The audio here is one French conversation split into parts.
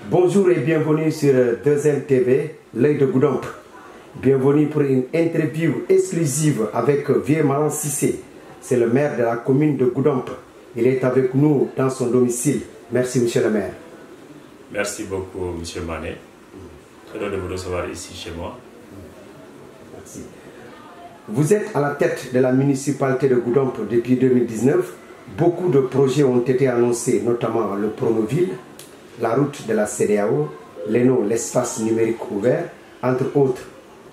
Bonjour et bienvenue sur 2M TV, l'œil de Goudomp. Bienvenue pour une interview exclusive avec Vieux Malan Cissé. C'est le maire de la commune de Goudomp. Il est avec nous dans son domicile. Merci, monsieur le maire. Merci beaucoup, monsieur Mané. Très heureux de vous recevoir ici chez moi. Merci. Vous êtes à la tête de la municipalité de Goudomp depuis 2019. Beaucoup de projets ont été annoncés, notamment le Promoville, la route de la CEDEAO, l'ENO, l'espace numérique ouvert, entre autres.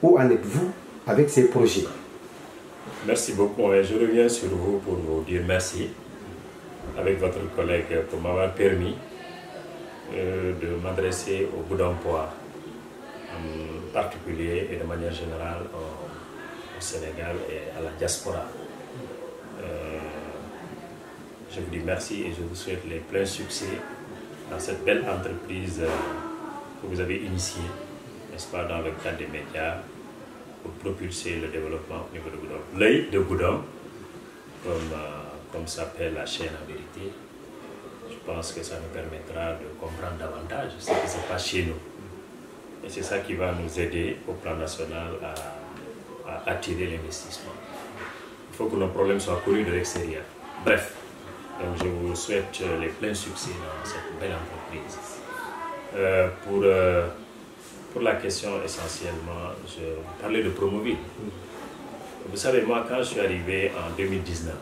Où en êtes-vous avec ces projets? Merci beaucoup. Je reviens sur vous pour vous dire merci avec votre collègue pour m'avoir permis de m'adresser aux Goudompois en particulier et de manière générale au Sénégal et à la diaspora. Je vous dis merci et je vous souhaite les pleins succès dans cette belle entreprise que vous avez initiée, n'est-ce pas, dans le cadre des médias pour propulser le développement au niveau de Goudomp. L'œil de Goudomp, comme s'appelle la chaîne en vérité, je pense que ça nous permettra de comprendre davantage ce qui se passe chez nous. Et c'est ça qui va nous aider au plan national à attirer l'investissement. Il faut que nos problèmes soient connus de l'extérieur. Bref. Donc je vous souhaite les pleins succès dans cette belle entreprise. Pour la question essentiellement, je parlais de Promoville. Vous savez, moi quand je suis arrivé en 2019,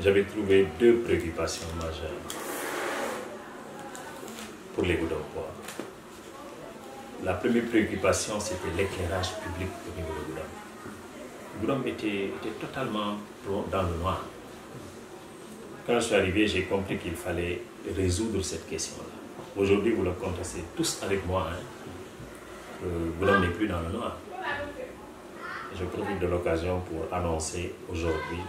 j'avais trouvé deux préoccupations majeures pour les Goudompois. La première préoccupation, c'était l'éclairage public au niveau de Goudomp. Goudomp était totalement dans le noir. Quand je suis arrivé, j'ai compris qu'il fallait résoudre cette question-là. Aujourd'hui, vous le contestez tous avec moi. Goudomp n'est plus dans le noir. Je profite de l'occasion pour annoncer aujourd'hui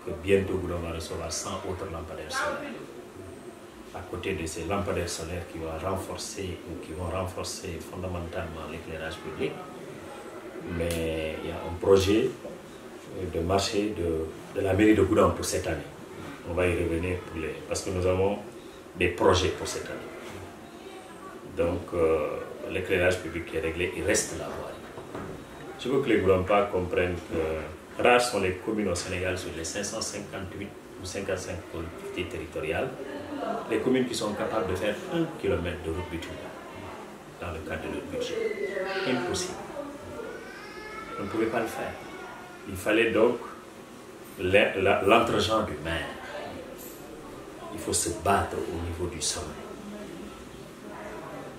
que bientôt Goudomp va recevoir 100 autres lampadaires solaires. À côté de ces lampadaires solaires qui vont renforcer fondamentalement l'éclairage public. Mais il y a un projet de marché de la mairie de Goudomp pour cette année. On va y revenir parce que nous avons des projets pour cette année. Donc l'éclairage public est réglé, il reste la voie. Je veux que les Goudompois comprennent que rares sont les communes au Sénégal sur les 558 ou 55 collectivités territoriales, les communes qui sont capables de faire 1 km de route bitumière dans le cadre de leur budget. Impossible. On ne pouvait pas le faire. Il fallait donc l'entregent du maire. Il faut se battre au niveau du sommet.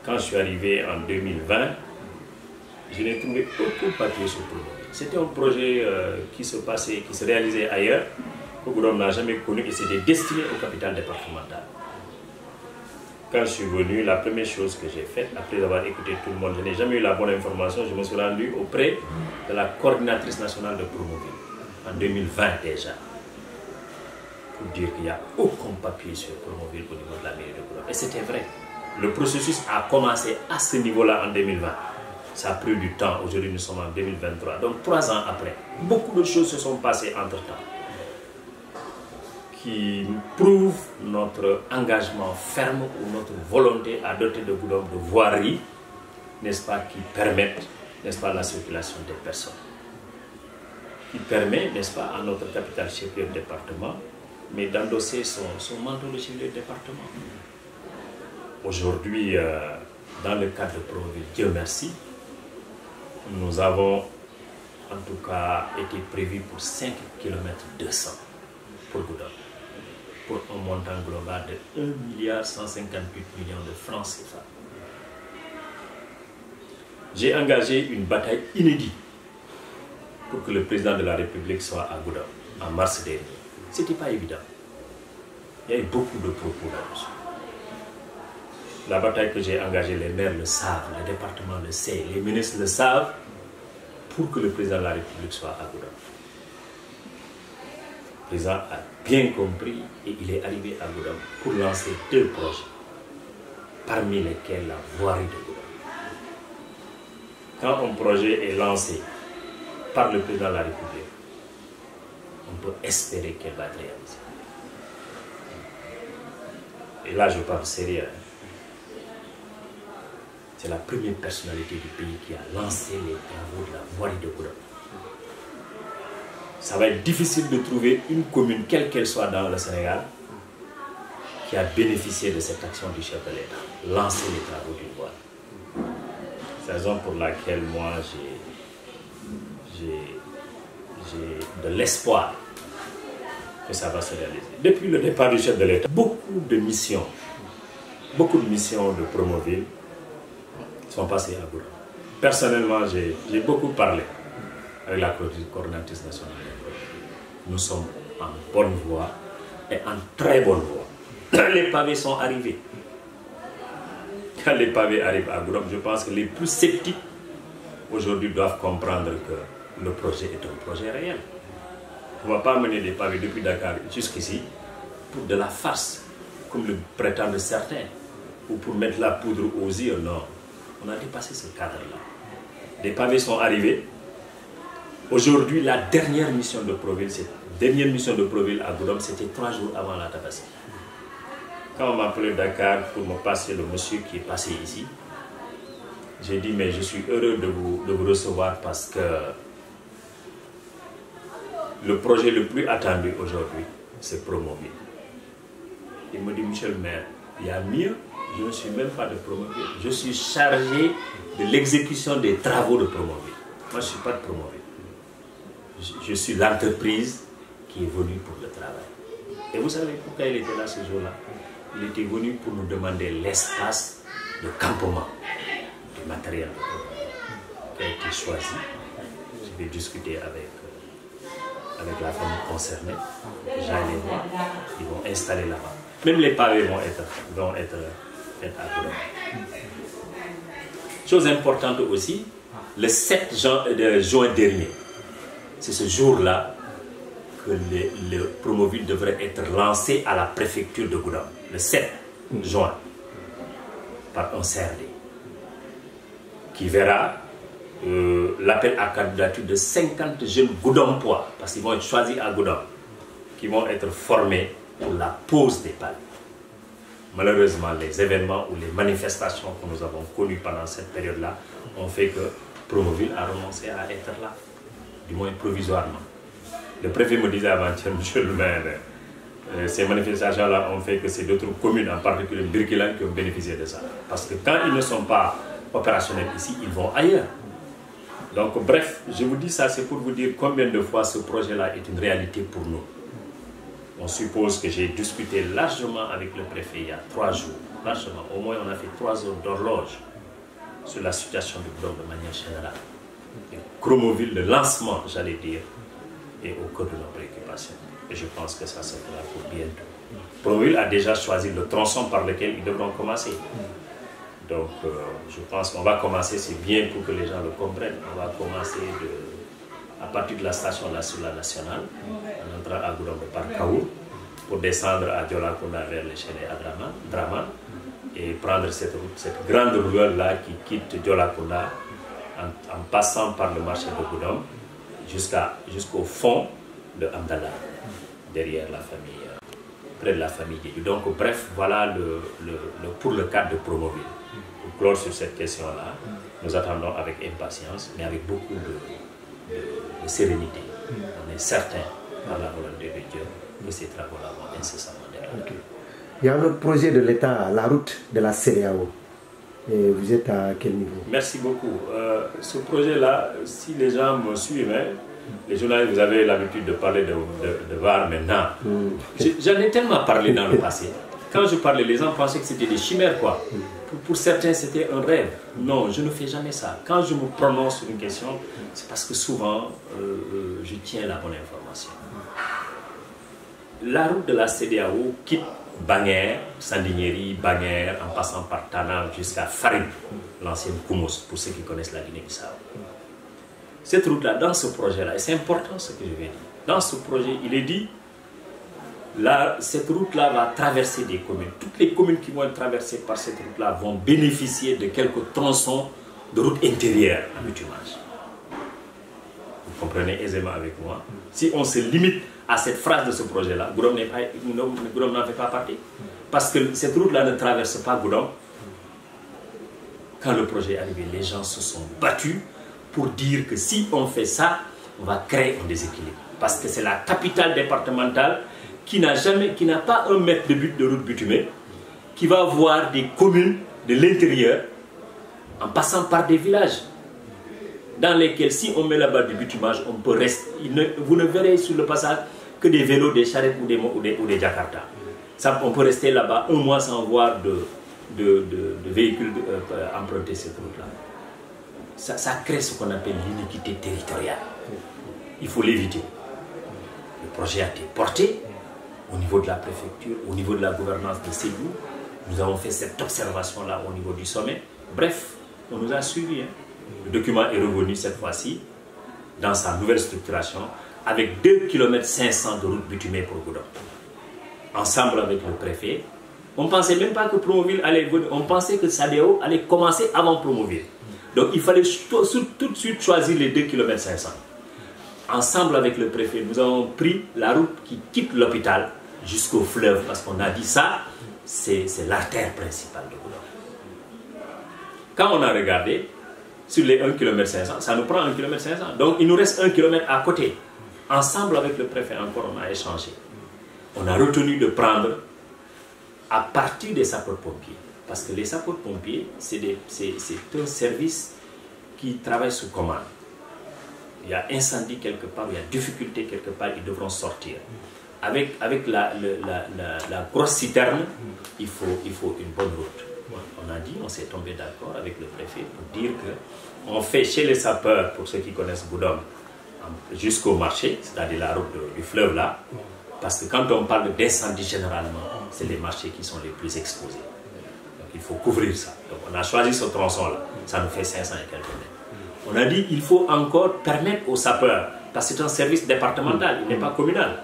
Quand je suis arrivé en 2020, je n'ai trouvé aucun papier sur Promoville. C'était un projet qui se réalisait ailleurs, que Goudomp n'a jamais connu et c'était destiné au capital départemental. Quand je suis venu, la première chose que j'ai faite, après avoir écouté tout le monde, je n'ai jamais eu la bonne information, je me suis rendu auprès de la coordinatrice nationale de Promoville, en 2020 déjà, pour dire qu'il n'y a aucun papier sur Promoville au niveau de la mairie de Goudomp. Et c'était vrai. Le processus a commencé à ce niveau-là en 2020. Ça a pris du temps, aujourd'hui nous sommes en 2023. Donc 3 ans après, beaucoup de choses se sont passées entre-temps, qui prouve notre engagement ferme ou notre volonté à doter de Goudomp de voiries, n'est-ce pas, qui permettent, n'est-ce pas, la circulation des personnes, qui permet, n'est-ce pas, à notre capitale chef-lieu de département, mais d'endosser son manteau de chef-lieu de département. Aujourd'hui, dans le cadre de Promoville, Dieu merci, nous avons en tout cas été prévus pour 5 km 200 pour Goudomp, pour un montant global de 1,158 milliard de francs CFA. J'ai engagé une bataille inédite pour que le président de la République soit à Goudomp en mars dernier. Ce n'était pas évident. Il y a eu beaucoup de propos là-dessus. La bataille que j'ai engagée, les maires le savent, le département le sait, les ministres le savent, pour que le président de la République soit à Goudomp. Le président a bien compris et il est arrivé à Goudomp pour lancer 2 projets, parmi lesquels la voirie de Goudomp. Quand un projet est lancé par le président de la République, on peut espérer qu'elle va être réalisée. et là je parle sérieux, c'est la première personnalité du pays qui a lancé les travaux de la voirie de Goudomp. Ça va être difficile de trouver une commune, quelle qu'elle soit dans le Sénégal, qui a bénéficié de cette action du chef de l'État, lancer les travaux d'une voirie. C'est la raison pour laquelle moi j'ai de l'espoir que ça va se réaliser. Depuis le départ du chef de l'État, beaucoup de missions de Promoville sont passées à Goudomp. Personnellement, j'ai beaucoup parlé avec la coordinatrice nationale. Nous sommes en bonne voie et en très bonne voie. Les pavés sont arrivés. Quand les pavés arrivent à Goudomp, je pense que les plus sceptiques aujourd'hui doivent comprendre que le projet est un projet réel. On ne va pas mener des pavés depuis Dakar jusqu'ici pour de la farce, comme le prétendent certains, ou pour mettre la poudre aux yeux. Non, on a dépassé ce cadre-là. Les pavés sont arrivés. Aujourd'hui, la dernière mission de Promoville, à Goudomp, c'était 3 jours avant la Tabaski. Quand on m'a appelé Dakar pour me passer le monsieur qui est passé ici, j'ai dit, mais je suis heureux de vous recevoir parce que le projet le plus attendu aujourd'hui, c'est Promoville. Il me dit, monsieur le maire, il y a mieux, je ne suis même pas de Promoville. Je suis chargé de l'exécution des travaux de Promoville. Moi, je ne suis pas de Promoville. Je suis l'entreprise qui est venue pour le travail. Et vous savez pourquoi il était là ce jour-là? Il était venu pour nous demander l'espace de campement du matériel de Promoville qui a été choisi. Je vais discuter avec la famille concernée. J'allais les voir, ils vont installer là-bas. Même les pavés vont être faits à Goudomp. Chose importante aussi, le 7 juin dernier, c'est ce jour-là que le Promoville devrait être lancé à la préfecture de Goudomp, le 7 juin, par un CRD, qui verra l'appel à candidature de 50 jeunes Goudompois, parce qu'ils vont être choisis à Goudomp, qui vont être formés pour la pose des pavés. Malheureusement, les événements ou les manifestations que nous avons connues pendant cette période-là ont fait que Promoville a renoncé à être là, du moins provisoirement. Le préfet me disait avant-hier, monsieur le maire, ces manifestations-là ont fait que c'est d'autres communes, en particulier Birkelane, qui ont bénéficié de ça. Parce que quand ils ne sont pas opérationnels ici, ils vont ailleurs. Donc bref, je vous dis ça, c'est pour vous dire combien de fois ce projet-là est une réalité pour nous. On suppose que j'ai discuté largement avec le préfet il y a 3 jours. Largement, au moins on a fait 3 heures d'horloge sur la situation du Goudomp de manière générale. Et Promoville, le lancement, j'allais dire, est au cœur de nos préoccupations. Et je pense que ça se fera pour bientôt. Promoville a déjà choisi le tronçon par lequel ils devront commencer. Donc je pense qu'on va commencer, c'est bien pour que les gens le comprennent, on va commencer à partir de la station sur la nationale, on entrera à Goudomp par Kaour, pour descendre à Djolakunda vers les chaînes à Draman, et prendre cette grande ruelle-là qui quitte Djolakunda en passant par le marché de Goudomp jusqu'au fond de Amdala, derrière la famille, près de la famille Diédhiou. Donc bref, voilà pour le cadre de Promoville. Pour clore sur cette question-là, nous attendons avec impatience, mais avec beaucoup de sérénité. On est certain, par la volonté de Dieu, que ces travaux-là vont incessamment démarrer. Okay. Il y a un autre projet de l'État, la route de la CEDEAO. Et vous êtes à quel niveau? Merci beaucoup. Ce projet-là, si les gens me suivent, les journalistes, vous avez l'habitude de parler de VAR maintenant. J'en ai tellement parlé dans le passé. Quand je parlais, les gens pensaient que c'était des chimères, quoi. Pour certains, c'était un rêve. Non, je ne fais jamais ça. Quand je me prononce sur une question, c'est parce que souvent, je tiens la bonne information. La route de la CEDEAO quitte Banger, Sandiniéry, Banger, en passant par Tana jusqu'à Farid, l'ancienne Koumous, pour ceux qui connaissent la Guinée-Bissau. Cette route-là, dans ce projet-là, et c'est important ce que je vais dire, dans ce projet, il est dit, cette route-là va traverser des communes. Toutes les communes qui vont être traversées par cette route-là vont bénéficier de quelques tronçons de route intérieure à bitumage. Vous comprenez aisément avec moi. Si on se limite à cette phrase de ce projet-là, Goudomp n'en fait pas partie. Parce que cette route-là ne traverse pas Goudomp. Quand le projet est arrivé, les gens se sont battus pour dire que si on fait ça, on va créer un déséquilibre. Parce que c'est la capitale départementale qui n'a pas un mètre de route bitumée, qui va voir des communes de l'intérieur en passant par des villages dans lesquels, si on met là-bas du bitumage, on peut rester. Vous ne verrez sur le passage que des vélos, des charrettes ou des Jakarta. Ça, on peut rester là-bas un mois sans voir de véhicules emprunter cette route-là. Ça crée ce qu'on appelle l'iniquité territoriale. Il faut l'éviter. Le projet a été porté au niveau de la préfecture, au niveau de la gouvernance de Ségou. Nous avons fait cette observation-là au niveau du sommet. Bref, on nous a suivis. Le document est revenu cette fois-ci dans sa nouvelle structuration avec 2,5 km de route bitumée pour Goudomp. Ensemble avec le préfet, on ne pensait même pas que Promoville allait venir. On pensait que SADEO allait commencer avant Promoville. Donc il fallait tout de suite choisir les 2,5 km. Ensemble avec le préfet, nous avons pris la route qui quitte l'hôpital jusqu'au fleuve parce qu'on a dit ça, c'est l'artère principale de Goudomp. Quand on a regardé, sur les 1,5 km, ça nous prend 1,5 km. Donc il nous reste 1 km à côté. Ensemble avec le préfet, encore on a échangé. On a retenu de prendre à partir des sapeurs-pompiers. Parce que les sapeurs-pompiers, c'est un service qui travaille sous commande. Il y a incendie quelque part, il y a difficulté quelque part, ils devront sortir. Avec la grosse citerne, il faut une bonne route. On a dit, on s'est tombé d'accord avec le préfet pour dire qu'on fait chez les sapeurs, pour ceux qui connaissent Goudomp, jusqu'au marché, c'est-à-dire la route du fleuve là, parce que quand on parle d'incendie généralement, c'est les marchés qui sont les plus exposés. Donc il faut couvrir ça. Donc on a choisi ce tronçon-là, ça nous fait 500 et quelques mètres. On a dit qu'il faut encore permettre aux sapeurs, parce que c'est un service départemental, il n'est pas communal.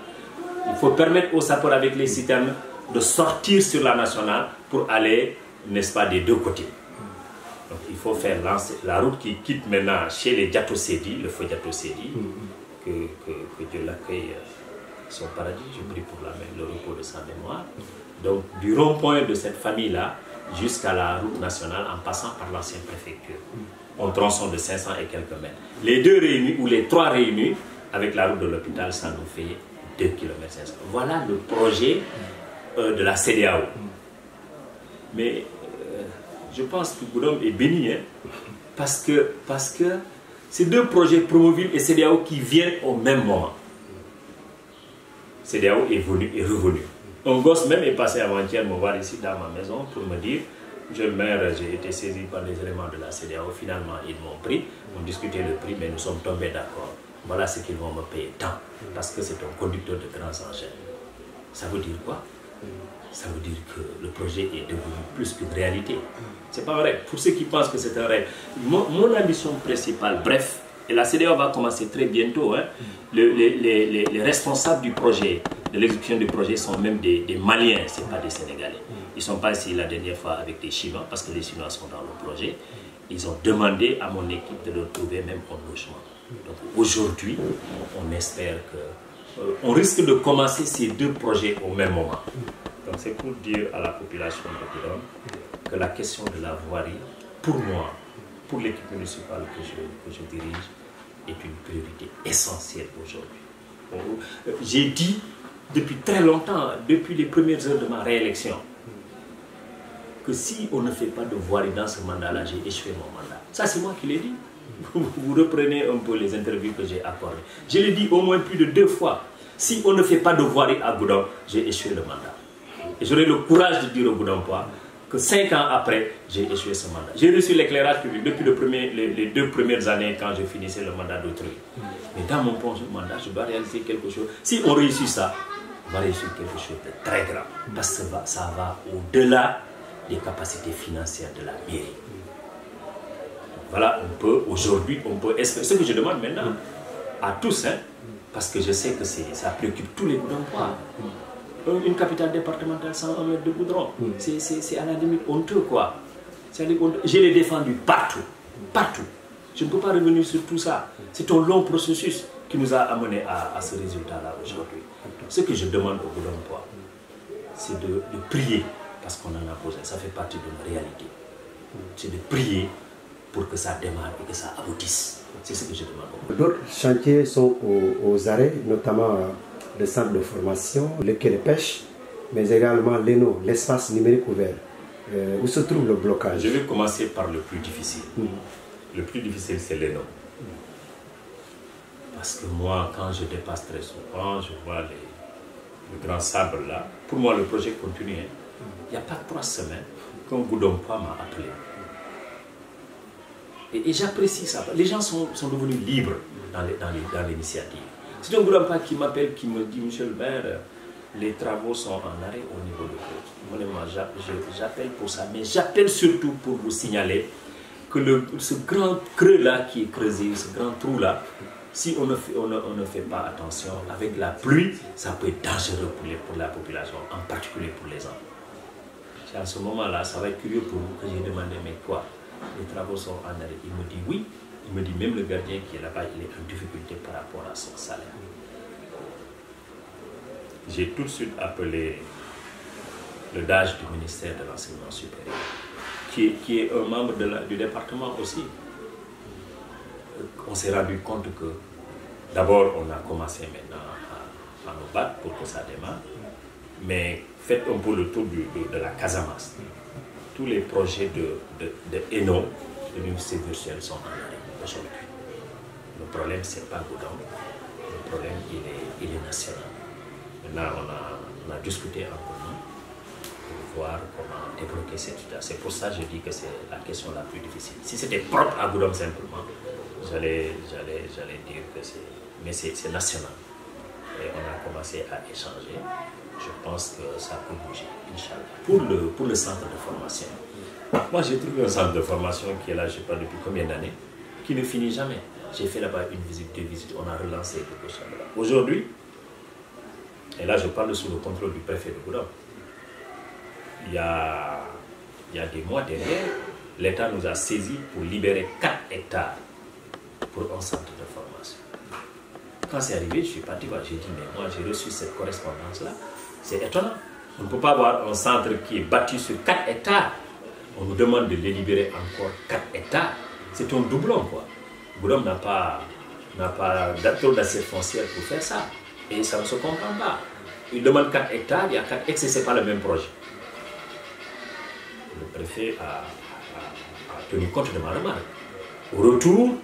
Il faut permettre aux sapeurs avec les citernes de sortir sur la nationale pour aller, n'est-ce pas, des deux côtés. Donc il faut faire lancer la route qui quitte maintenant chez les Diato Sédi, le feu Diato Sédi, que Dieu l'accueille son paradis, je prie pour le repos de sa mémoire. Donc du rond-point de cette famille-là jusqu'à la route nationale en passant par l'ancienne préfecture. Un tronçon de 500 et quelques mètres. Les deux réunis ou les trois réunis avec la route de l'hôpital, ça nous fait 2,5 km. Voilà le projet de la CEDEAO. Mais je pense que Goudomp est béni, hein, parce que c'est deux projets Promoville et CEDEAO qui viennent au même moment. CEDEAO est revenu. Un gosse même est passé avant-hier me voir ici dans ma maison pour me dire, monsieur le maire, j'ai été saisi par les éléments de la CEDEAO, finalement ils m'ont pris, on discutait le prix, mais nous sommes tombés d'accord. Voilà ce qu'ils vont me payer tant, parce que c'est un conducteur de grands engins. Ça veut dire quoi? Ça veut dire que le projet est devenu plus qu'une réalité. C'est pas vrai. Pour ceux qui pensent que c'est un rêve, mon ambition principale, bref, et la CEDEAO va commencer très bientôt, hein, les responsables du projet, de l'exécution du projet sont même des Maliens, ce n'est pas des Sénégalais. Ils ne sont pas ici la dernière fois avec des Chinois, parce que les Chinois sont dans le projet. Ils ont demandé à mon équipe de leur trouver même un logement. Donc aujourd'hui, on espère que... on risque de commencer ces deux projets au même moment. Donc c'est pour dire à la population de Goudomp que la question de la voirie, pour moi, pour l'équipe municipale que je dirige, est une priorité essentielle aujourd'hui. J'ai dit depuis très longtemps, depuis les premières heures de ma réélection, que si on ne fait pas de voirie dans ce mandat-là, j'ai échoué mon mandat. Ça, c'est moi qui l'ai dit. Vous reprenez un peu les interviews que j'ai accordées. Je l'ai dit au moins plus de 2 fois. Si on ne fait pas de voirie à Goudomp, j'ai échoué le mandat. Et j'aurai le courage de dire aux Goudompois que 5 ans après, j'ai échoué ce mandat. J'ai reçu l'éclairage public depuis les 2 premières années quand je finissais le mandat d'autrui. Mais dans mon prochain mandat, je dois réaliser quelque chose. Si on réussit ça, on va réussir quelque chose de très grand. Parce que ça va au-delà des capacités financières de la mairie. Donc voilà, aujourd'hui, on peut espérer. Ce que je demande maintenant à tous, hein, parce que je sais que ça préoccupe tous les Goudompois. Une capitale départementale sans 1 mètre de goudron, c'est à la limite honteux, quoi. Je l'ai défendu partout, partout. Je ne peux pas revenir sur tout ça. C'est un long processus qui nous a amené à ce résultat-là aujourd'hui. Ce que je demande aux Goudompois, c'est de prier, parce qu'on en a besoin, ça fait partie de nos réalités. C'est de prier pour que ça démarre et que ça aboutisse. C'est ce que je demande. D'autres chantiers sont aux arrêts, notamment le centre de formation, le quai de pêche, mais également l'ENO, l'espace numérique ouvert. Où se trouve le blocage? Je vais commencer par le plus difficile. Le plus difficile, c'est l'ENO. Parce que moi, quand je dépasse très souvent, je vois le grand sable là. Pour moi, le projet continue. Il n'y a pas 3 semaines qu'un Goudompa m'a appelé. Et j'apprécie ça. Les gens sont devenus libres dans l'initiative. C'est un Goudompa qui m'appelle, qui me dit, Monsieur le maire, les travaux sont en arrêt au niveau de l'eau. Moi, j'appelle pour ça, mais j'appelle surtout pour vous signaler que ce grand creux là qui est creusé, ce grand trou là, si on ne fait pas attention, avec la pluie, ça peut être dangereux pour la population, en particulier pour les enfants. C'est à ce moment-là, ça va être curieux pour vous que j'ai demandé, mais quoi? Les travaux sont en arrêt. Il me dit oui. Il me dit même le gardien qui est là-bas, il est en difficulté par rapport à son salaire. J'ai tout de suite appelé le DAGE du ministère de l'Enseignement supérieur, qui est un membre du département aussi. On s'est rendu compte que d'abord on a commencé maintenant à nous battre pour que ça démarre, mais faites un peu le tour de la Casamance. Tous les projets de ENO, de l'université virtuelle, sont en arrêt aujourd'hui. Le problème, ce n'est pas Goudon, le problème, il est national. Maintenant, on a discuté en commun pour voir comment débloquer cette situation. C'est pour ça que je dis que c'est la question la plus difficile. Si c'était propre à Goudon simplement, j'allais dire que c'est... Mais c'est national. Et on a commencé à échanger. Je pense que ça peut bouger, Inch'Allah. Pour le centre de formation, moi j'ai trouvé un centre de formation qui est là, je ne sais pas depuis combien d'années, qui ne finit jamais. J'ai fait là-bas une visite, 2 visites, on a relancé quelque chose là. Aujourd'hui, et là je parle sous le contrôle du préfet de Goudon, il y a des mois derrière, l'État nous a saisis pour libérer 4 hectares pour un centre de formation. Quand c'est arrivé, je suis parti voir, j'ai dit, mais moi j'ai reçu cette correspondance-là, c'est étonnant. On ne peut pas avoir un centre qui est bâti sur 4 hectares. On nous demande de les libérer encore 4 hectares. C'est un doublon, quoi. Goudon n'a pas trop d'assiette foncière pour faire ça. Et ça ne se comprend pas. Il demande 4 hectares, il y a 4 hectares, ce n'est pas le même projet. Le préfet a tenu compte de ma remarque. Au retour,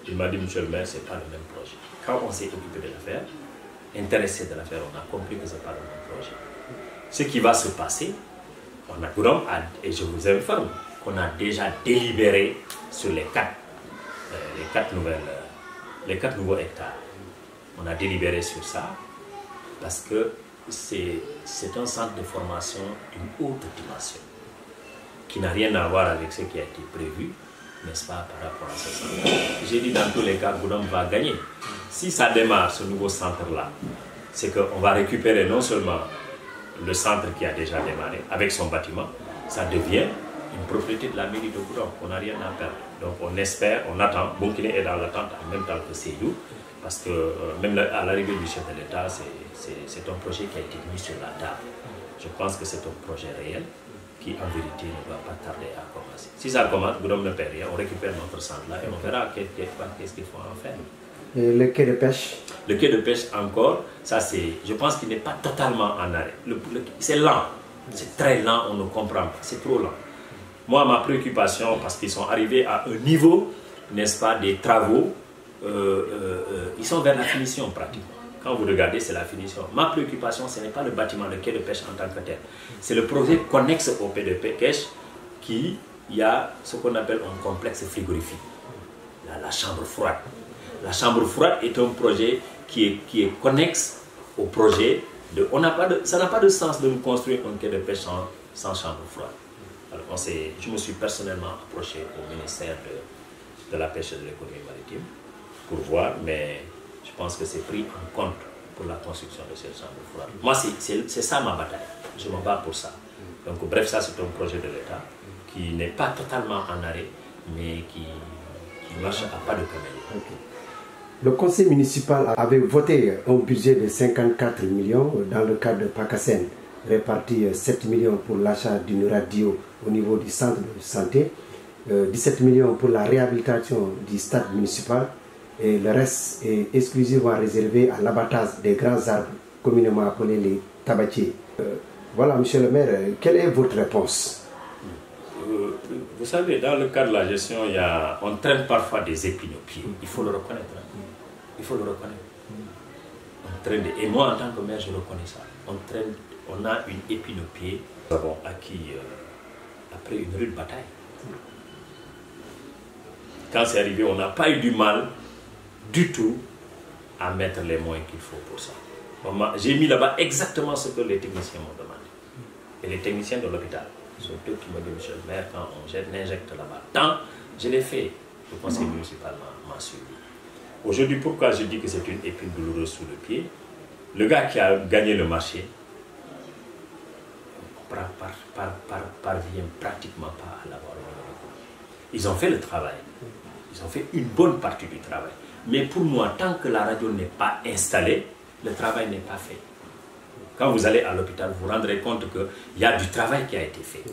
il m'a dit, Monsieur le maire, ce n'est pas le même projet. Quand on s'est occupé de l'affaire, intéressé de l'affaire, on a compris que ce n'est pas le même projet. Ce qui va se passer, et je vous informe qu'on a déjà délibéré sur les 4 nouveaux hectares. On a délibéré sur ça parce que c'est un centre de formation d'une haute dimension qui n'a rien à voir avec ce qui a été prévu, n'est-ce pas, par rapport à ce centre. J'ai dit dans tous les cas, Goudon va gagner. Si ça démarre, ce nouveau centre-là, c'est qu'on va récupérer non seulement le centre qui a déjà démarré avec son bâtiment, ça devient une propriété de la mairie de Goudon. On n'a rien à perdre. Donc on espère, on attend. Bounkiné est dans l'attente en même temps que Sédou, parce que même à l'arrivée du chef de l'État, c'est un projet qui a été mis sur la table. Je pense que c'est un projet réel qui, en vérité, ne va pas tarder à commencer. Si ça commence, Goudon ne perd rien, on récupère notre centre là et on verra qu'est-ce qu'il faut en faire. Et le quai de pêche? Le quai de pêche encore, ça c'est, je pense qu'il n'est pas totalement en arrêt. C'est lent, c'est très lent, on ne comprend pas, c'est trop lent. Moi, ma préoccupation, parce qu'ils sont arrivés à un niveau, n'est-ce pas, des travaux, ils sont vers la finition pratiquement. Quand vous regardez, c'est la finition. Ma préoccupation, ce n'est pas le bâtiment, le quai de pêche en tant que tel. C'est le projet connexe au quai de pêche qui y a ce qu'on appelle un complexe frigorifique, la chambre froide. La chambre froide est un projet qui est connexe au projet de... ça n'a pas de sens de construire un quai de pêche sans chambre froide. Alors, je me suis personnellement approché au ministère de la pêche et de l'économie maritime pour voir, mais je pense que c'est pris en compte pour la construction de cette chambre froide. Moi, c'est ça ma bataille. Je me bats pour ça. Donc, bref, ça, c'est un projet de l'État qui n'est pas totalement en arrêt, mais qui marche à pas de camélie. Okay. Le conseil municipal avait voté un budget de 54 millions dans le cadre de PACASEN réparti 7 millions pour l'achat d'une radio au niveau du centre de santé, 17 millions pour la réhabilitation du stade municipal, et le reste est exclusivement réservé à l'abattage des grands arbres communément appelés les tabatiers. Voilà, monsieur le maire, quelle est votre réponse? Vous savez, dans le cadre de la gestion, on traîne parfois des épines aux pieds. Il faut le reconnaître. Il faut le reconnaître. On traîne et moi, en tant que maire, je reconnais ça. On a une épine au pied. Nous avons acquis, après une rude bataille. Quand c'est arrivé, on n'a pas eu du mal du tout à mettre les moyens qu'il faut pour ça. J'ai mis là-bas exactement ce que les techniciens m'ont demandé. Et les techniciens de l'hôpital, sont eux qui m'ont dit, monsieur le maire, quand on injecte là-bas tant, je l'ai fait. Le conseil municipal m'a suivi. Aujourd'hui, pourquoi je dis que c'est une épine douloureuse sous le pied? Le gars qui a gagné le marché parvient pratiquement pas à l'avoir. Ils ont fait le travail. Ils ont fait une bonne partie du travail. Mais pour moi, tant que la radio n'est pas installée, le travail n'est pas fait. Quand vous allez à l'hôpital, vous vous rendrez compte qu'il y a du travail qui a été fait.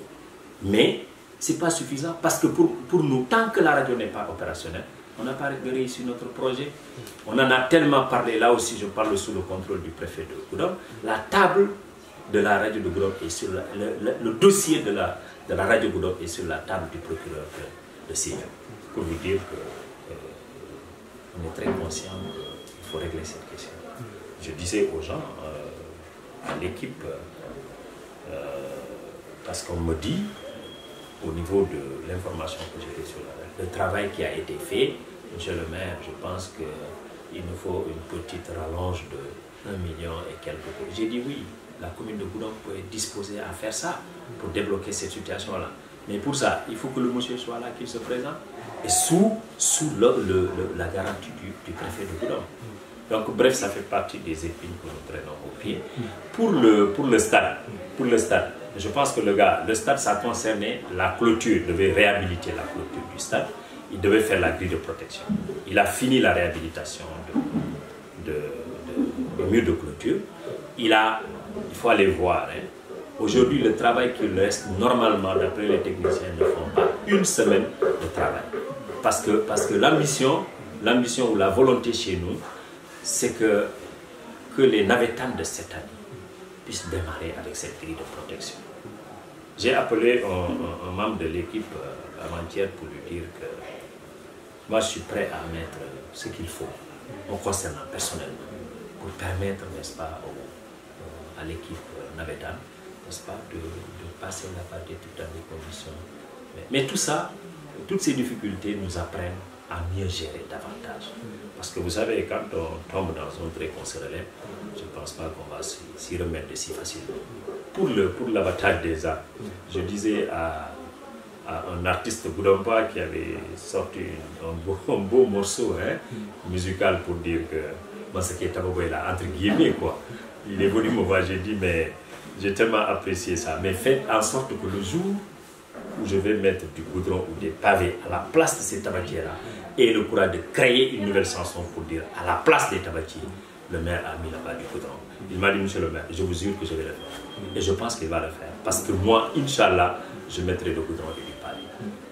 Mais ce n'est pas suffisant parce que pour nous, tant que la radio n'est pas opérationnelle, on n'a pas réussi notre projet. On en a tellement parlé, là aussi je parle sous le contrôle du préfet de Goudomp. La table de la radio de Goudomp est sur le dossier de la radio Goudomp est sur la table du procureur de Sédhiou. Pour vous dire qu'on est très conscient qu'il faut régler cette question. Je disais aux gens, à l'équipe, parce qu'on me dit, au niveau de l'information que j'ai faite sur le travail qui a été fait, monsieur le maire, je pense qu'il nous faut une petite rallonge de 1 million et quelques. J'ai dit oui, la commune de Goudomp peut être disposée à faire ça pour débloquer cette situation-là. Mais pour ça, il faut que le monsieur soit là, qu'il se présente, et sous la garantie du préfet de Goudomp. Donc bref, ça fait partie des épines que nous traînons au pied. Pour le stade, je pense que le stade, ça concernait la clôture, il devait réhabiliter la clôture du stade, il devait faire la grille de protection. Il a fini la réhabilitation du mur de clôture. Il faut aller voir. Hein. Aujourd'hui, le travail qu'il reste, normalement, d'après les techniciens, ne font pas une semaine de travail. Parce que l'ambition ou la volonté chez nous, c'est que les navétanes de cette année puissent démarrer avec cette grille de protection. J'ai appelé un membre de l'équipe avant-hier pour lui dire que moi je suis prêt à mettre ce qu'il faut, me concernant personnellement, pour permettre, n'est-ce pas, à l'équipe navétane, n'est-ce pas, de passer là-bas de toutes les conditions. Mais tout ça, toutes ces difficultés nous apprennent à mieux gérer davantage. Parce que vous savez, quand on tombe dans un trait qu'on se relève, je ne pense pas qu'on va s'y remettre si facilement. Pour l'abattage des arbres, je disais à un artiste goudompois qui avait sorti un beau morceau musical pour dire que Mansaké Tabobo est là, entre guillemets, quoi. Il est venu me voir, j'ai dit, mais j'ai tellement apprécié ça. Mais faites en sorte que le jour où je vais mettre du goudron ou des pavés à la place de ces tabatiers-là, et le courage de créer une nouvelle chanson pour dire à la place des tabatiers, le maire a mis là-bas du goudron. Il m'a dit, monsieur le maire, je vous jure que je vais le faire. Et je pense qu'il va le faire. Parce que moi, Inch'Allah, je mettrai le goudron et du pavé.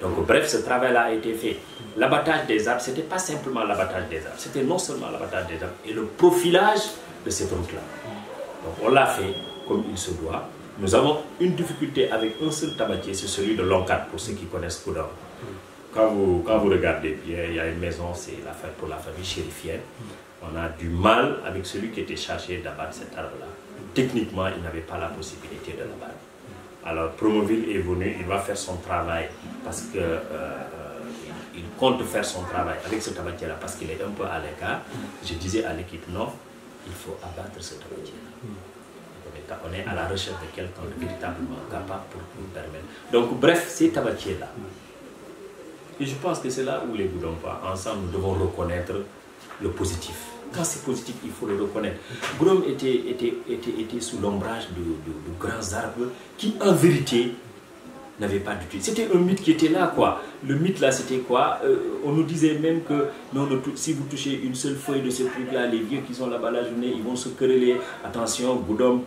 Donc bref, ce travail-là a été fait. L'abattage des arbres, ce n'était pas simplement l'abattage des arbres. C'était non seulement l'abattage des arbres et le profilage de cette route-là. Donc on l'a fait comme il se doit. Nous avons une difficulté avec un seul tabatier, c'est celui de Loncat, pour ceux qui connaissent Goudomp. Quand vous regardez bien, il y a une maison, c'est pour la famille chérifienne. On a du mal avec celui qui était chargé d'abattre cet arbre-là. Techniquement, il n'avait pas la possibilité de l'abattre. Alors Promoville est venu, il va faire son travail parce que il compte faire son travail avec ce tabatier-là parce qu'il est un peu à l'écart. Je disais à l'équipe, non, il faut abattre ce tabatier-là. On est à la recherche de quelqu'un de véritablement capable pour nous permettre. Donc bref, ces tabatiers-là. Et je pense que c'est là où les Goudompois, ensemble, nous devons reconnaître le positif. Quand c'est positif, il faut le reconnaître. Goudomp était sous l'ombrage de grands arbres qui, en vérité, n'avait pas d'utilité. C'était un mythe qui était là, quoi. Le mythe, là, c'était quoi? On nous disait même que non, si vous touchez une seule feuille de ce truc-là, les vieux qui sont là-bas la journée, ils vont se quereller. Attention, Goudomp,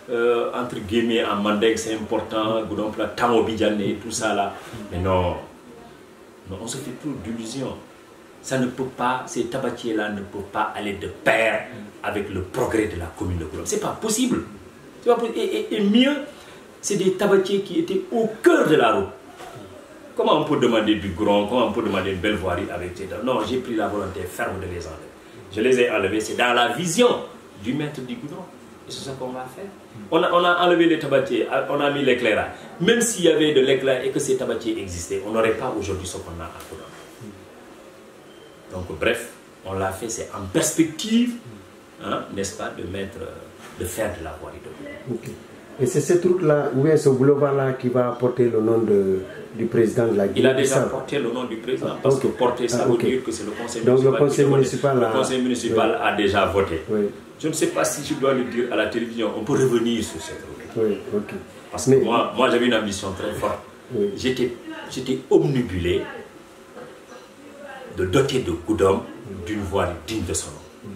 entre guillemets, en mandingue, c'est important. Goudomp, la Tamobidjane, tout ça, là. Mais non, non, on se fait trop d'illusions. Ça ne peut pas, ces tabatiers-là ne peuvent pas aller de pair avec le progrès de la commune de Goudomp. C'est pas possible. C'est pas possible. Et mieux, c'est des tabatiers qui étaient au cœur de la route. Comment on peut demander du grand, comment on peut demander une belle voirie avec ces tabatiers? Non, j'ai pris la volonté ferme de les enlever. Je les ai enlevés, c'est dans la vision du maître du goudron. Et c'est ça qu'on va faire. On a enlevé les tabatiers, on a mis l'éclairage. Même s'il y avait de l'éclairage et que ces tabatiers existaient, on n'aurait pas aujourd'hui ce qu'on a à Goudomp. Donc bref, on l'a fait, c'est en perspective, hein, n'est-ce pas, de faire de la voirie de Goudomp. Okay. Et c'est cette route-là, ou bien ce boulevard-là qui va porter le nom du président de la Guinée? Il a déjà porté le nom du président, parce que porter ça veut dire que c'est le conseil municipal. Donc le conseil municipal, le conseil municipal a déjà voté. Oui. Je ne sais pas si je dois le dire à la télévision, on peut revenir sur cette route. Oui, ok. Parce que moi j'avais une ambition très forte. Oui. J'étais omnibulé de doter de Goudomp d'une voie digne de son nom.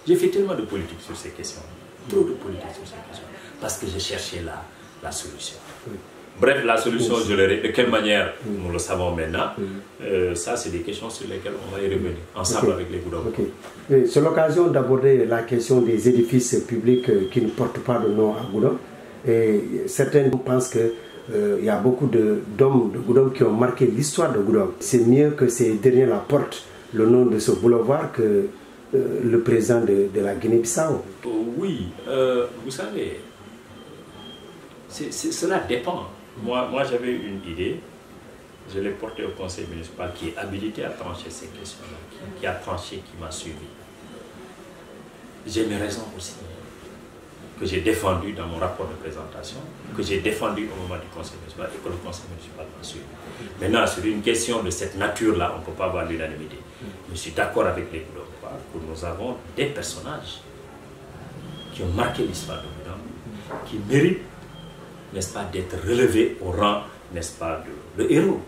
J'ai fait tellement de politique sur ces questions, trop de politique sur ces questions, parce que je cherchais la solution. Oui. Bref, la solution, je l'aurai. De quelle manière, nous le savons maintenant. Ça, c'est des questions sur lesquelles on va y revenir, ensemble avec les Goudomp. Okay. C'est l'occasion d'aborder la question des édifices publics qui ne portent pas de nom à Goudomp. Et certains pensent qu'il y a beaucoup d'hommes de Goudomp qui ont marqué l'histoire de Goudomp. C'est mieux que ces derniers la portent le nom de ce boulevard que le président de la Guinée-Bissau. Oui, vous savez, cela dépend. Moi j'avais une idée, je l'ai portée au conseil municipal qui est habilité à trancher ces questions-là, qui a tranché, qui m'a suivi. J'ai mes raisons aussi, que j'ai défendues dans mon rapport de présentation, que j'ai défendues au moment du conseil municipal et que le conseil municipal m'a suivi. Maintenant, sur une question de cette nature-là, on ne peut pas avoir l'unanimité. Je suis d'accord avec les Goudomp que nous avons des personnages qui ont marqué l'histoire de Goudomp, qui méritent, n'est-ce pas, d'être relevés au rang, n'est-ce pas, de héros,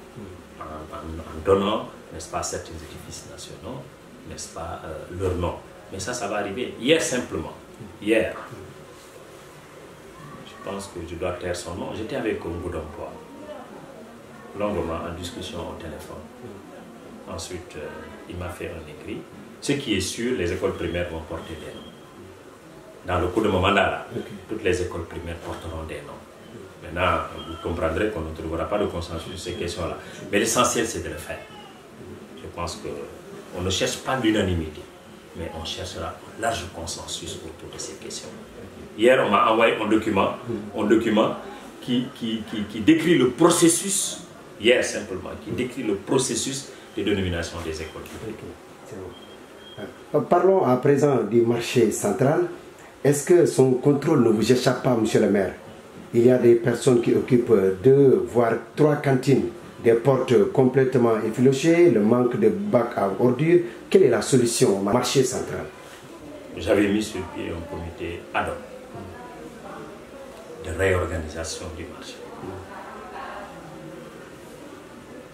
en donnant, n'est-ce pas, certains édifices nationaux, n'est-ce pas, leur nom. Mais ça va arriver. Hier simplement, hier, je pense que je dois taire son nom, j'étais avec Goudomp longuement en discussion au téléphone. Ensuite, il m'a fait un écrit. Ce qui est sûr, les écoles primaires vont porter des noms. Dans le cours de mon mandat, là, toutes les écoles primaires porteront des noms. Maintenant, vous comprendrez qu'on ne trouvera pas de consensus sur ces questions-là. Mais l'essentiel, c'est de le faire. Je pense qu'on ne cherche pas l'unanimité, mais on cherchera un large consensus autour de ces questions. Hier, on m'a envoyé un document qui décrit le processus, hier simplement, qui décrit le processus de dénomination des écoles publiques. Parlons à présent du marché central. Est-ce que son contrôle ne vous échappe pas, monsieur le maire? Il y a des personnes qui occupent 2 voire 3 cantines, des portes complètement effilochées, le manque de bacs à ordures. Quelle est la solution au marché central? J'avais mis sur pied un comité ad hoc de réorganisation du marché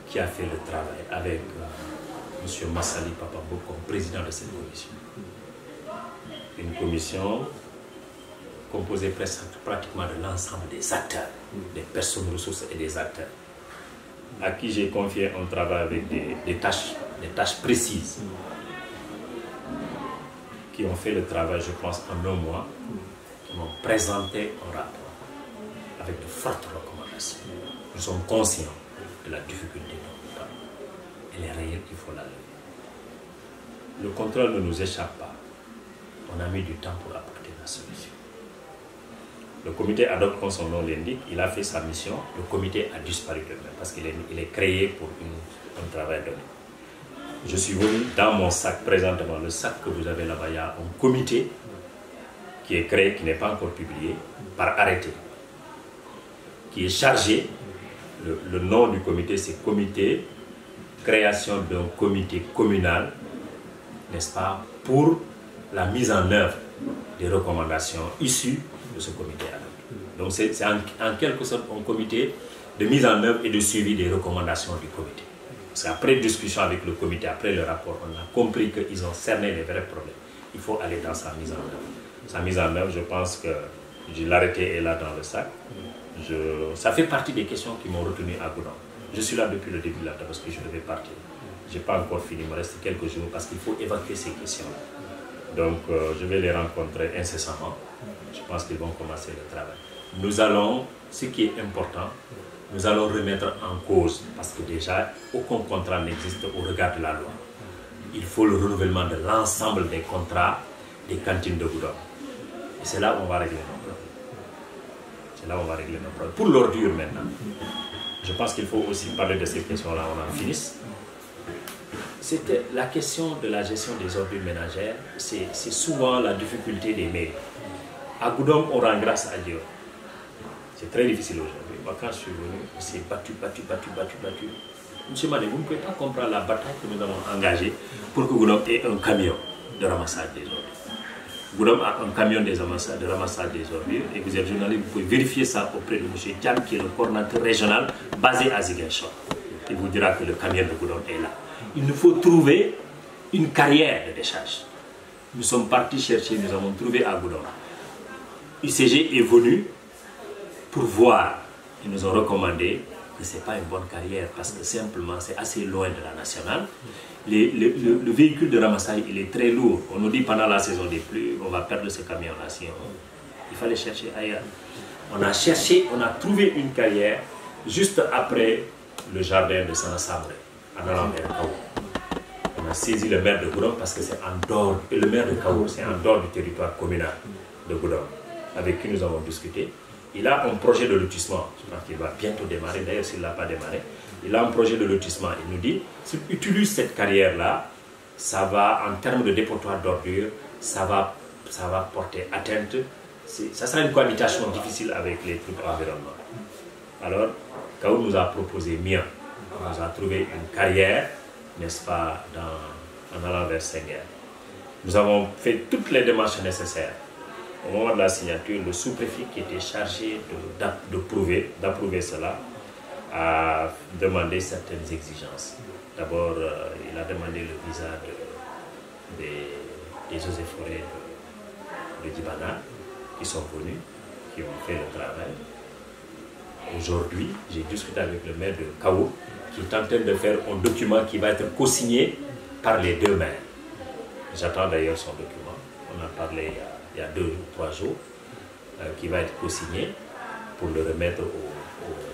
qui a fait le travail avec M. Massali Papambo comme président de cette commission. Une commission composée pratiquement de l'ensemble des acteurs, des personnes ressources et des acteurs, à qui j'ai confié un travail avec des tâches précises, qui ont fait le travail, je pense, en un mois, qui m'ont présenté un rapport avec de fortes recommandations. Nous sommes conscients de la difficulté de notre temps. Elle est réelle, il faut la lever. Le contrôle ne nous échappe pas. On a mis du temps pour apporter la solution. Le comité ad hoc, comme son nom l'indique, il a fait sa mission. Le comité a disparu demain parce qu'il est créé pour un travail donné. Je suis venu dans mon sac, présentement, le sac que vous avez là-bas, il y a un comité qui est créé, qui n'est pas encore publié, par arrêté, qui est chargé. Le nom du comité, c'est comité, création d'un comité communal, n'est-ce pas, pour la mise en œuvre des recommandations issues de ce comité ad hoc. Donc c'est en quelque sorte un comité de mise en œuvre et de suivi des recommandations du comité. Parce qu'après discussion avec le comité, après le rapport, on a compris qu'ils ont cerné les vrais problèmes. Il faut aller dans sa mise en œuvre. Sa mise en œuvre, je pense que l'arrêté est là dans le sac. Ça fait partie des questions qui m'ont retenu à Goudomp. Je suis là depuis le début de la parce que je devais partir. Je n'ai pas encore fini, il me reste quelques jours parce qu'il faut évacuer ces questions-là. Donc, je vais les rencontrer incessamment. Je pense qu'ils vont commencer le travail. Nous allons, ce qui est important, nous allons remettre en cause, parce que déjà, aucun contrat n'existe au regard de la loi. Il faut le renouvellement de l'ensemble des contrats des cantines de Goudomp. Et c'est là où on va régler nos problèmes. C'est là où on va régler nos problèmes. Pour l'ordure maintenant, je pense qu'il faut aussi parler de ces questions-là, on en finisse. C'était la question de la gestion des ordures ménagères, c'est souvent la difficulté des mairies. À Goudomp, on rend grâce à Dieu. C'est très difficile aujourd'hui. Moi, quand je suis venu, on s'est battu. Monsieur Mané, vous ne pouvez pas comprendre la bataille que nous avons engagée pour que Goudomp ait un camion de ramassage des ordures. Goudomp a un camion de ramassage des ordures et vous êtes journaliste, vous pouvez vérifier ça auprès de M. Thiam, qui est le coordinateur régional basé à Ziguinchor. Il vous dira que le camion de Goudomp est là. Il nous faut trouver une carrière de décharge. Nous sommes partis chercher, nous avons trouvé à Goudomp. UCG est venu pour voir. Ils nous ont recommandé que ce n'est pas une bonne carrière parce que simplement c'est assez loin de la nationale. Le véhicule de ramassage il est très lourd. On nous dit pendant la saison des pluies, on va perdre ce camion-là. Il fallait chercher ailleurs. On a cherché, on a trouvé une carrière juste après le jardin de Sana-Sabré, en allant vers Kaou. On a saisi le maire de Goudomp parce que c'est en dehors, et le maire de Kaou, c'est en dehors du territoire communal de Goudomp, avec qui nous avons discuté. Il a un projet de lotissement, je pense qu'il va bientôt démarrer, d'ailleurs s'il ne l'a pas démarré, il a un projet de lotissement, il nous dit, s'il utilise cette carrière-là, ça va, en termes de dépotoir d'ordures, ça va porter atteinte, ça sera une cohabitation difficile avec les trucs environnementaux. Alors, Kaou nous a proposé mieux, on nous a trouvé une carrière, n'est-ce pas, en allant vers Senghor. Nous avons fait toutes les démarches nécessaires. Au moment de la signature, le sous-préfet qui était chargé d'approuver cela a demandé certaines exigences. D'abord, il a demandé le visa des eaux et forêts de Dibana qui sont venus, qui ont fait le travail. Aujourd'hui, j'ai discuté avec le maire de Kaou qui est en train de faire un document qui va être co-signé par les deux maires. J'attends d'ailleurs son document. On a parlé il y a 2 ou 3 jours, qui va être co-signé pour le remettre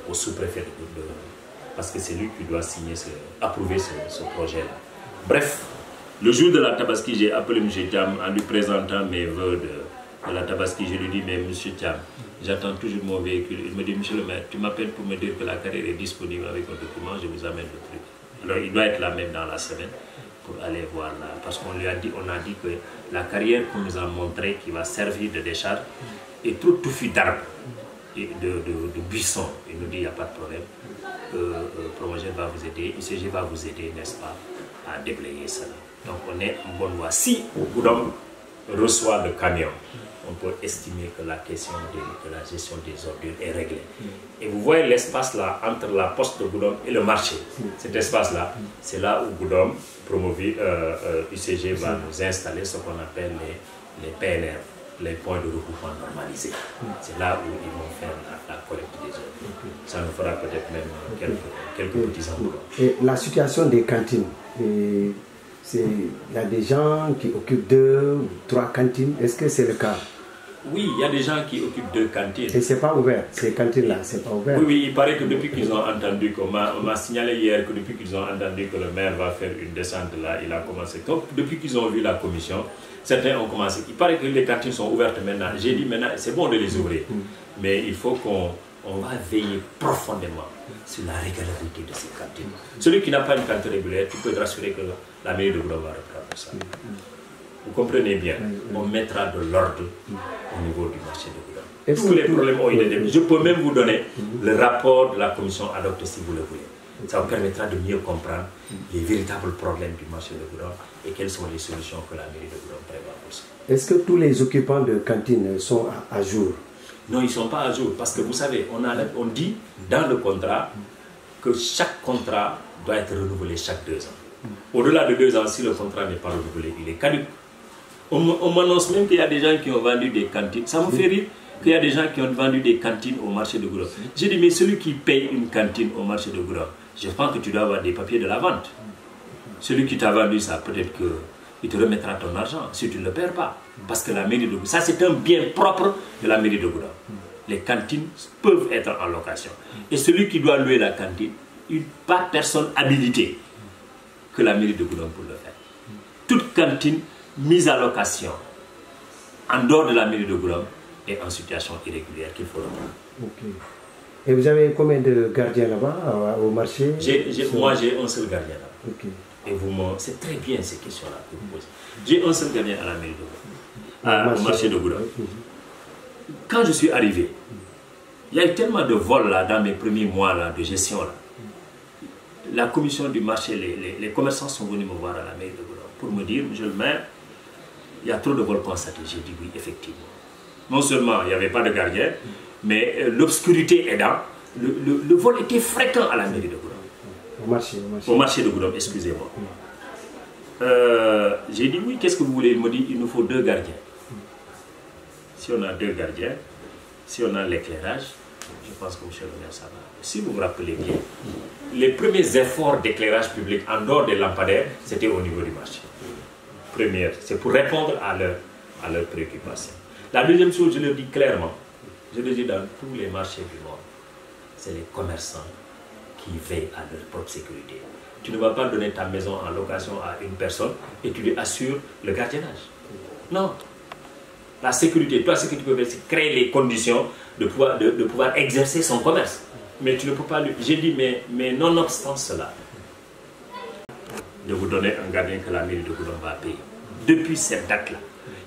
au sous-préfet parce que c'est lui qui doit signer, approuver ce projet-là. Bref, le jour de la Tabaski, j'ai appelé M. Thiam en lui présentant mes vœux de la Tabaski. Je lui dis, mais M. Thiam, j'attends toujours mon véhicule. Il me dit, monsieur le maire, tu m'appelles pour me dire que la carrière est disponible avec un document, je vous amène le truc. Alors il doit être là même dans la semaine pour aller voir là. Parce qu'on lui a dit, que la carrière qu'on nous a montrée, qui va servir de décharge, est trop touffue d'arbres et de buissons. Il nous dit, il n'y a pas de problème. Promogène va vous aider, UCG va vous aider, n'est-ce pas, à déblayer cela. Donc on est en bonne voie. Si Goudomp reçoit le camion, on peut estimer que la question de la gestion des ordures est réglée. Et vous voyez l'espace là, entre la poste de Goudomp et le marché. Cet espace-là, c'est là où Goudomp, UCG va nous installer ce qu'on appelle les PNR, les points de regroupement normalisés. C'est là où ils vont faire la collecte des ordures. Ça nous fera peut-être même quelques petits emplois. Et la situation des cantines, il y a des gens qui occupent 2 ou 3 cantines. Est-ce que c'est le cas? Oui, il y a des gens qui occupent 2 cantines. Et c'est pas ouvert, ces cantines-là, c'est pas ouvert. Oui, il paraît que depuis qu'ils ont entendu, on m'a signalé hier que depuis qu'ils ont entendu que le maire va faire une descente là, il a commencé. Donc depuis qu'ils ont vu la commission, certains ont commencé. Il paraît que les cantines sont ouvertes maintenant. J'ai dit maintenant, c'est bon de les ouvrir. Mais il faut qu'on va veiller profondément sur la régularité de ces cantines. Celui qui n'a pas une cantine régulière, tu peux te rassurer que la mairie de Goudomp va reprendre ça. Vous comprenez bien, on mettra de l'ordre au niveau du marché de Goudomp. Tous les problèmes ont été développés. Je peux même vous donner le rapport de la commission adoptée si vous le voulez. Ça vous permettra de mieux comprendre les véritables problèmes du marché de Goudomp et quelles sont les solutions que la mairie de Goudomp prévoit pour ça. Est-ce que tous les occupants de cantines sont à jour? Non, ils ne sont pas à jour. Parce que vous savez, on dit dans le contrat que chaque contrat doit être renouvelé chaque 2 ans. Au-delà de 2 ans, si le contrat n'est pas renouvelé, il est caduc. On m'annonce même qu'il y a des gens qui ont vendu des cantines. Ça me fait rire qu'il y a des gens qui ont vendu des cantines au marché de Goudomp. J'ai dit, mais celui qui paye une cantine au marché de Goudomp, je pense que tu dois avoir des papiers de la vente. Celui qui t'a vendu ça, peut-être qu'il te remettra ton argent si tu ne le perds pas. Parce que la mairie de Goudomp, ça c'est un bien propre de la mairie de Goudomp. Les cantines peuvent être en location. Et celui qui doit louer la cantine, pas personne habilitée que la mairie de Goudomp pour le faire. Toute cantine mise à location en dehors de la mairie de Goudomp est en situation irrégulière qu'il faut reprendre. Okay. Et vous avez combien de gardiens là-bas au marché? Moi j'ai un seul gardien là-bas. Okay. Et c'est très bien ces questions-là que vous posez. J'ai un seul gardien à la mairie de Goudomp, au marché de Goudomp. Quand je suis arrivé, il y a eu tellement de vols là dans mes premiers mois là, de gestion là. La commission du marché, les commerçants sont venus me voir à la mairie de Goudomp pour me dire, monsieur le maire, il y a trop de vols constatés. J'ai dit oui, effectivement. Non seulement il n'y avait pas de gardien, mais l'obscurité aidant, le vol était fréquent à la mairie de Goudomp. Au marché de Goudomp, excusez-moi. J'ai dit oui, qu'est-ce que vous voulez? Il me dit, il nous faut 2 gardiens. Si on a 2 gardiens, si on a l'éclairage, je pense que monsieur le maire, ça va. Si vous vous rappelez bien, les premiers efforts d'éclairage public en dehors des lampadaires, c'était au niveau du marché. Première, c'est pour répondre à leurs préoccupations. La deuxième chose, je le dis clairement, je le dis dans tous les marchés du monde, c'est les commerçants qui veillent à leur propre sécurité. Tu ne vas pas donner ta maison en location à une personne et tu lui assures le gardiennage. Non. La sécurité, toi, ce que tu peux faire, c'est créer les conditions de pouvoir exercer son commerce. Mais tu ne peux pas lui... J'ai dit, mais nonobstant cela, de vous donner un gardien que la mairie de Goudomp va payer. Depuis cette date-là,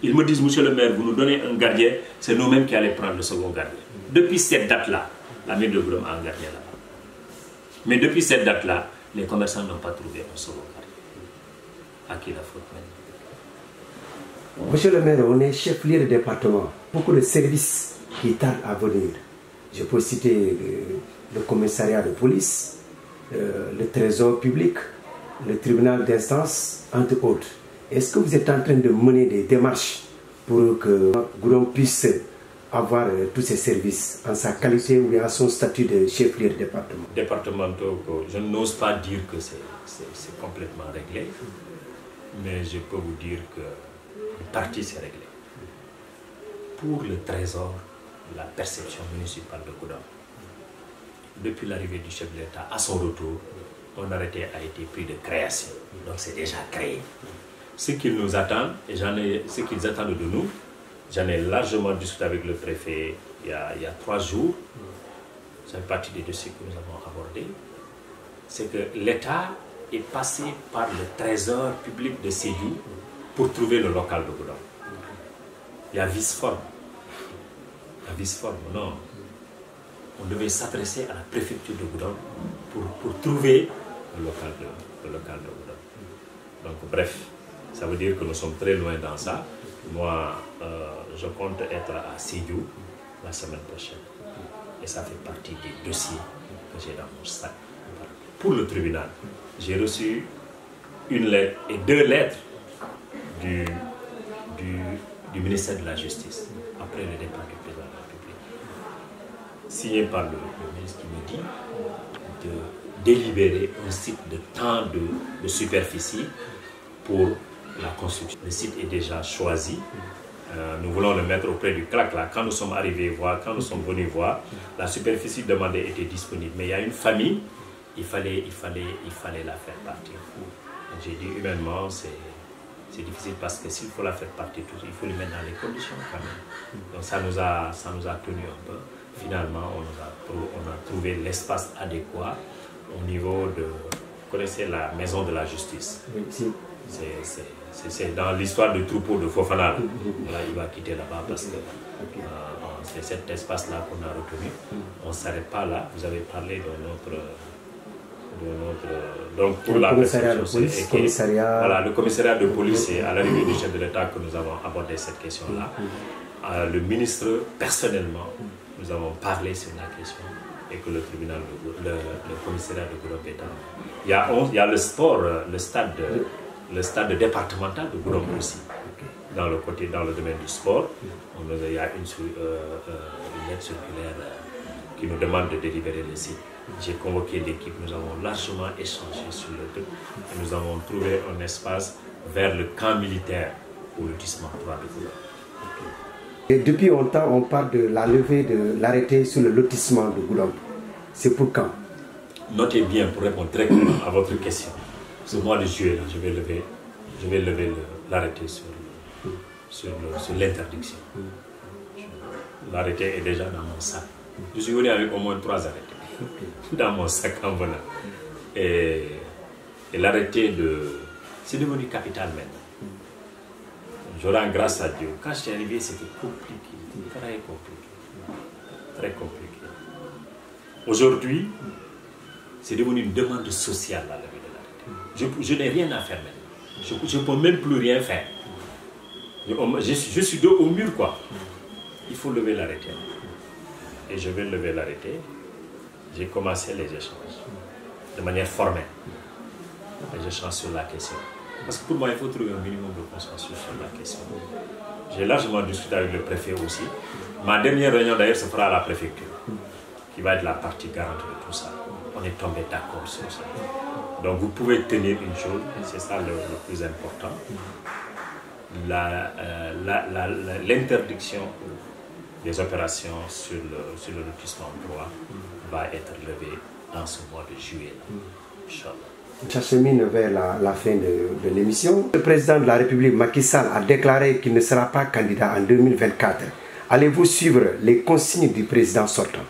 ils me disent, monsieur le maire, vous nous donnez un gardien, c'est nous-mêmes qui allons prendre le second gardien. Depuis cette date-là, la mairie de Goudomp a un gardien là-bas. Mais depuis cette date-là, les commerçants n'ont pas trouvé un second gardien. À qui la faute maintenant? Monsieur le maire, on est chef-lieu de département. Beaucoup de services qui tardent à venir. Je peux citer le commissariat de police, le trésor public, le tribunal d'instance, entre autres. Est-ce que vous êtes en train de mener des démarches pour que Goudomp puisse avoir tous ces services en sa qualité ou en son statut de chef-lieu de département? Départementaux, je n'ose pas dire que c'est complètement réglé, mais je peux vous dire que une partie c'est réglé. Pour le trésor, la perception municipale de Goudomp, depuis l'arrivée du chef de l'État, à son retour, mon arrêté a été pris de création. Donc c'est déjà créé. Ce qu'ils nous attendent, et ce qu'ils attendent de nous, j'en ai largement discuté avec le préfet il y a 3 jours. Ça fait partie des dossiers que nous avons abordés. C'est que l'État est passé par le trésor public de Sédhiou pour trouver le local de Goudomp. Il y a vice-forme. La vice-forme, non. On devait s'adresser à la préfecture de Goudomp pour trouver le local de Goudomp. Donc bref, ça veut dire que nous sommes très loin dans ça. Moi, je compte être à Sédhiou la semaine prochaine. Et ça fait partie des dossiers que j'ai dans mon sac. Pour le tribunal, j'ai reçu une lettre et 2 lettres du ministère de la Justice après le départ du président de la République, signé par le ministre qui me dit de délibérer un site de tant de superficie pour la construction. Le site est déjà choisi. Nous voulons le mettre auprès du CLAC là. Quand nous sommes arrivés voir, quand nous sommes venus voir, la superficie demandée était disponible. Mais il y a une famille, il fallait la faire partir. J'ai dit humainement, c'est difficile parce que s'il faut la faire partir, il faut le mettre dans les conditions quand même. Donc ça nous a tenu un peu. Finalement, on a trouvé l'espace adéquat au niveau de... Vous connaissez la maison de la justice? Oui, si. C'est dans l'histoire du troupeau de Fofana. Là, il va quitter là-bas parce que c'est cet espace-là qu'on a retenu. On ne s'arrête pas là. Vous avez parlé de notre donc pour la commissariat de police, voilà, le commissariat de police, c'est à l'arrivée du chef de l'État que nous avons abordé cette question-là. le ministre, personnellement, nous avons parlé sur la question et que le tribunal, le commissariat de Goudomp est en. Il y a le sport, le stade départemental de Goudomp aussi. Dans le domaine du sport, il y a une lettre circulaire qui nous demande de délibérer le site. J'ai convoqué l'équipe, nous avons largement échangé sur le truc et nous avons trouvé un espace vers le camp militaire au lotissement 3 de Goudomp. Et depuis longtemps, on parle de la levée de l'arrêté sur le lotissement de Goudomp. C'est pour quand? Notez bien pour répondre directement à votre question. Ce mois de juillet, je vais lever l'arrêté sur l'interdiction. L'arrêté est déjà dans mon sac. Je suis venu avec au moins 3 arrêtés dans mon sac en venant. Et l'arrêté c'est devenu capital maintenant. Je rends grâce à Dieu. Quand je suis arrivé, c'était compliqué, très compliqué. Très compliqué. Aujourd'hui, c'est devenu une demande sociale la levée de l'arrêté. Je n'ai rien à faire maintenant. Je ne peux même plus rien faire. Je suis dos au mur, quoi. Il faut lever l'arrêté. Et je vais lever l'arrêté. J'ai commencé les échanges de manière formelle. Les échanges sur la question. Parce que pour moi, il faut trouver un minimum de consensus sur la question. J'ai largement discuté avec le préfet aussi. Ma dernière réunion d'ailleurs se fera à la préfecture, qui va être la partie garante de tout ça. On est tombé d'accord sur ça. Donc vous pouvez tenir une chose, c'est ça le plus important. L'interdiction des opérations sur le lotissement droit va être levée dans ce mois de juillet. Inch'Allah. J'achemine vers la fin de l'émission. Le président de la République, Macky Sall, a déclaré qu'il ne sera pas candidat en 2024. Allez-vous suivre les consignes du président sortant?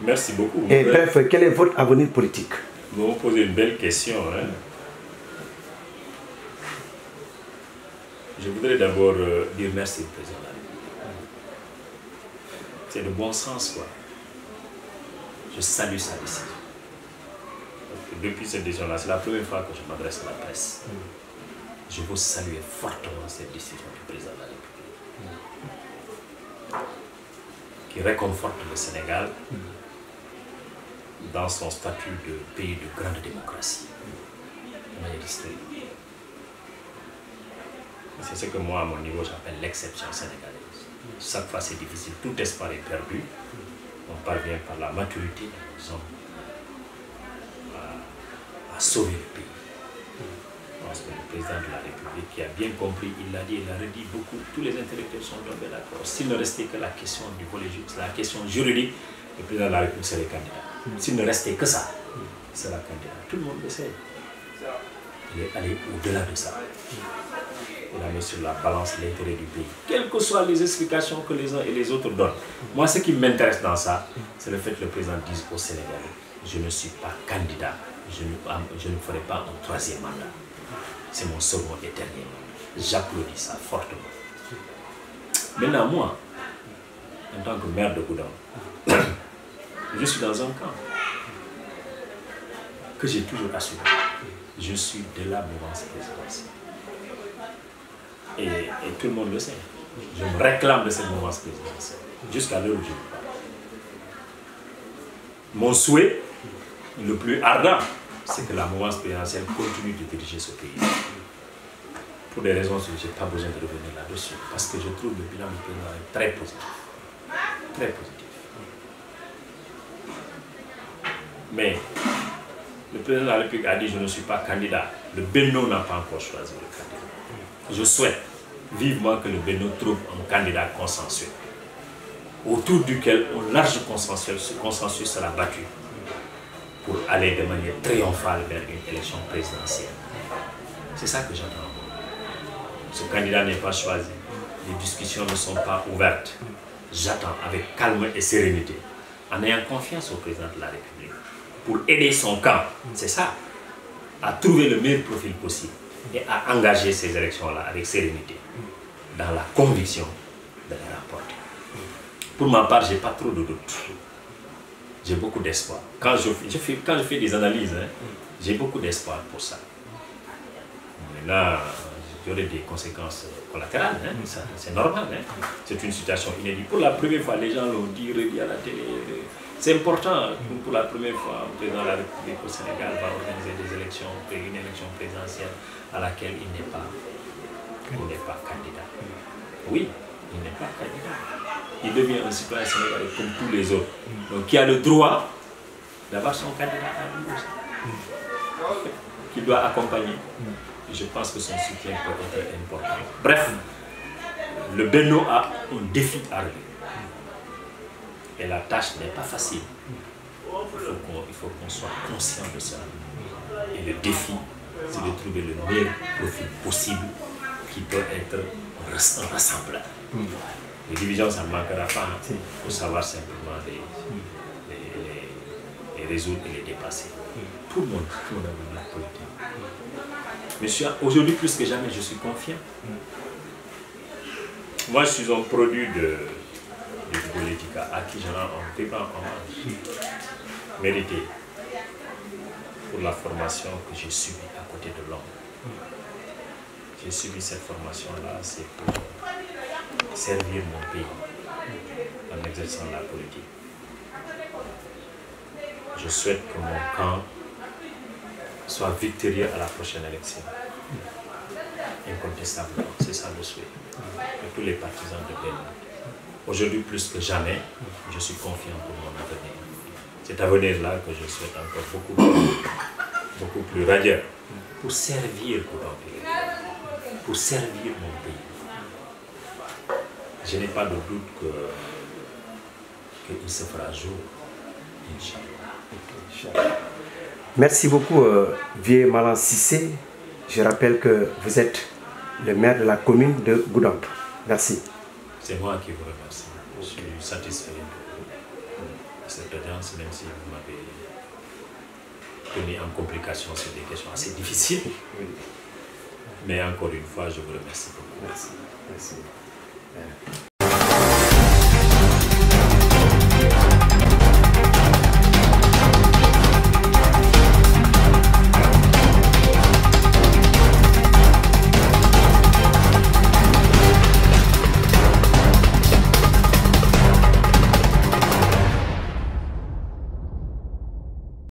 Merci beaucoup. Et bref, quel est votre avenir politique? Vous me posez une belle question. Hein? Je voudrais d'abord dire merci au président de la République. C'est de bon sens, quoi. Je salue sa décision. Depuis cette décision-là, c'est la première fois que je m'adresse à la presse. Je veux saluer fortement cette décision du président de la République, qui réconforte le Sénégal dans son statut de pays de grande démocratie, de manière historique. C'est ce que moi, à mon niveau, j'appelle l'exception sénégalaise. Chaque fois, c'est difficile, tout espoir est perdu. On parvient par la maturité de nos hommes à sauver le pays. Je pense que le président de la République, qui a bien compris, il l'a dit, il l'a redit beaucoup, tous les intellectuels sont tombés d'accord. S'il ne restait que la question du volet juridique, la question juridique, le président de la République serait candidat. S'il ne restait que ça, il sera candidat. Tout le monde le sait. Il est allé au-delà de ça. Il a mis sur la balance l'intérêt du pays. Quelles que soient les explications que les uns et les autres donnent. Moi, ce qui m'intéresse dans ça, c'est le fait que le président dise au Sénégal, je ne suis pas candidat, je ne ferai pas un troisième mandat. C'est mon second et dernier mandat. J'applaudis ça fortement. Maintenant, moi, en tant que maire de Goudomp, je suis dans un camp que j'ai toujours assumé. Je suis de la mouvance présidentielle. Et tout le monde le sait. Je me réclame de cette mouvance présidentielle jusqu'à l'heure où je vous parle. Mon souhait le plus ardent, c'est que la mouvance présidentielle continue de diriger ce pays. Pour des raisons que je n'ai pas besoin de revenir là-dessus. Parce que je trouve le bilan du président très positif. Très positif. Mais le président de la République a dit je ne suis pas candidat. Le Benno n'a pas encore choisi le candidat. Je souhaite vivement que le Benno trouve un candidat consensuel, autour duquel un large consensus sera battu pour aller de manière triomphale vers une élection présidentielle. C'est ça que j'attends. Ce candidat n'est pas choisi. Les discussions ne sont pas ouvertes. J'attends avec calme et sérénité, en ayant confiance au président de la République, pour aider son camp, c'est ça, à trouver le meilleur profil possible et à engager ces élections-là avec sérénité, dans la conviction de les remporter. Pour ma part, je n'ai pas trop de doutes. J'ai beaucoup d'espoir. Quand je fais des analyses, j'ai beaucoup d'espoir pour ça. Maintenant, y aurait des conséquences collatérales, hein, c'est normal. Hein. C'est une situation inédite. Pour la première fois, les gens l'ont dit, redit à la télé. C'est important. Pour la première fois, le président de la République au Sénégal va organiser des élections, une élection présidentielle à laquelle il n'est pas candidat. Oui, il n'est pas candidat. Il devient un citoyen sénégalais comme tous les autres. Donc, qui a le droit d'avoir son candidat à lui aussi. Qu'il doit accompagner. Et je pense que son soutien peut être important. Bref, le Benno a un défi à relever. Et la tâche n'est pas facile. Il faut qu'on soit conscient de ça. Et le défi, c'est de trouver le meilleur profil possible qui peut être un rassembleur. Les divisions, ça ne manquera pas. Il faut savoir simplement les résoudre et les dépasser. Pour mon avenir politique. Mais aujourd'hui, plus que jamais, je suis confiant. Moi, je suis un produit de Politica, à qui je rends un vibrant hommage mérité pour la formation que j'ai subie à côté de l'homme. J'ai subi cette formation-là, c'est pour servir mon pays en exerçant la politique. Je souhaite que mon camp soit victorieux à la prochaine élection. Incontestablement, c'est ça le souhait de tous les partisans de Benno. Aujourd'hui, plus que jamais, je suis confiant pour mon avenir. Cet avenir-là que je souhaite encore beaucoup plus radieux pour servir pour servir mon pays. Je n'ai pas de doute qu'il se fera jour, Inch'Allah. Merci beaucoup, Vieux Malang Cissé. Je rappelle que vous êtes le maire de la commune de Goudomp. Merci. C'est moi qui vous remercie. Je suis satisfait de cette audience, même si vous m'avez tenu en complication sur des questions assez difficiles. Mais encore une fois, je vous remercie beaucoup. Merci.